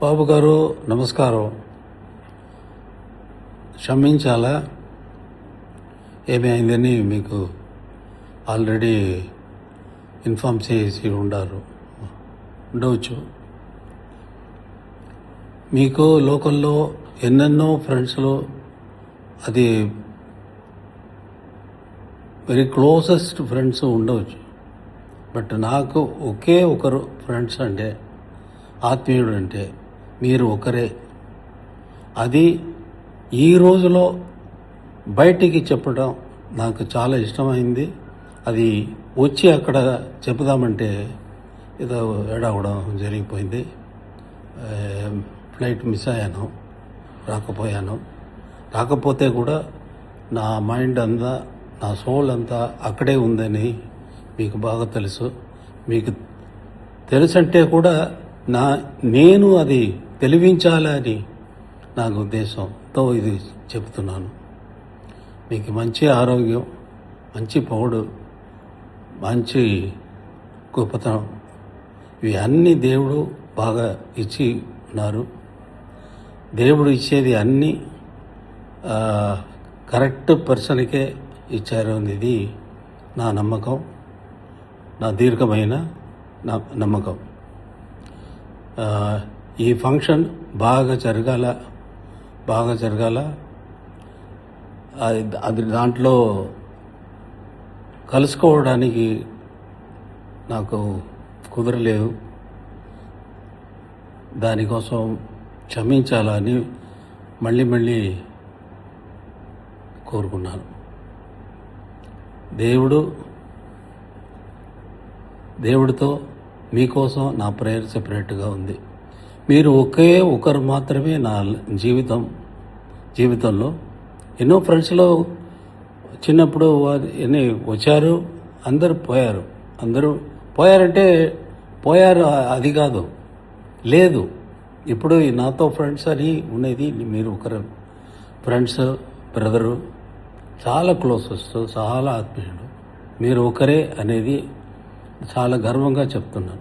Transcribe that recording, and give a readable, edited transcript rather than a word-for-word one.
బాబు గారు నమస్కారం. క్షమించాలా, ఏమైందని మీకు ఆల్రెడీ ఇన్ఫామ్ చేసి ఉండవచ్చు. మీకు లోకల్లో ఎన్నెన్నో ఫ్రెండ్స్లో అది వెరీ క్లోజెస్ట్ ఫ్రెండ్స్ ఉండవచ్చు. బట్ నాకు ఒకే ఒకరు ఫ్రెండ్స్ అంటే, ఆత్మీయుడు అంటే మీరు ఒకరే. అది ఈ రోజులో బయటికి చెప్పడం నాకు చాలా ఇష్టమైంది. అది వచ్చి అక్కడ చెప్పుదామంటే ఏదో ఏడవడం జరిగిపోయింది. ఫ్లైట్ మిస్ అయ్యాను, రాకపోతే కూడా నా మైండ్ అంతా, నా సోల్ అంతా అక్కడే ఉందని మీకు బాగా తెలుసు. మీకు తెలుసంటే కూడా నేను అది తెలివించాలని నాకు ఉద్దేశంతో ఇది చెప్తున్నాను. మీకు మంచి ఆరోగ్యం, మంచి పౌడు, మంచి గొప్పతనం, ఇవి అన్నీ దేవుడు బాగా ఇచ్చి ఉన్నారు. దేవుడు ఇచ్చేది అన్నీ కరెక్ట్ పర్సన్కే ఇచ్చారు అనేది నా నమ్మకం, నా దీర్ఘమైన నమ్మకం. ఈ ఫంక్షన్ బాగా జరగాల, అది దాంట్లో కలుసుకోవడానికి నాకు కుదరలేదు. దానికోసం క్షమించాలని మళ్ళీ కోరుకున్నాను. దేవుడితో మీకోసం నా ప్రేయర్ సెపరేట్గా ఉంది. మీరు ఒకే ఒకరు మాత్రమే నా జీవితంలో. ఎన్నో ఫ్రెండ్స్లో చిన్నప్పుడు ఎన్ని వచ్చారు, అందరూ పోయారంటే పోయారు, అది కాదు, లేదు. ఇప్పుడు నాతో ఫ్రెండ్స్ అని ఉండేది మీరు ఒకరు. ఫ్రెండ్స్, బ్రదరు, చాలా క్లోజెస్ట్, చాలా ఆత్మీయుడు, మీరు ఒకరే అనేది చాలా గర్వంగా చెప్తున్నాను.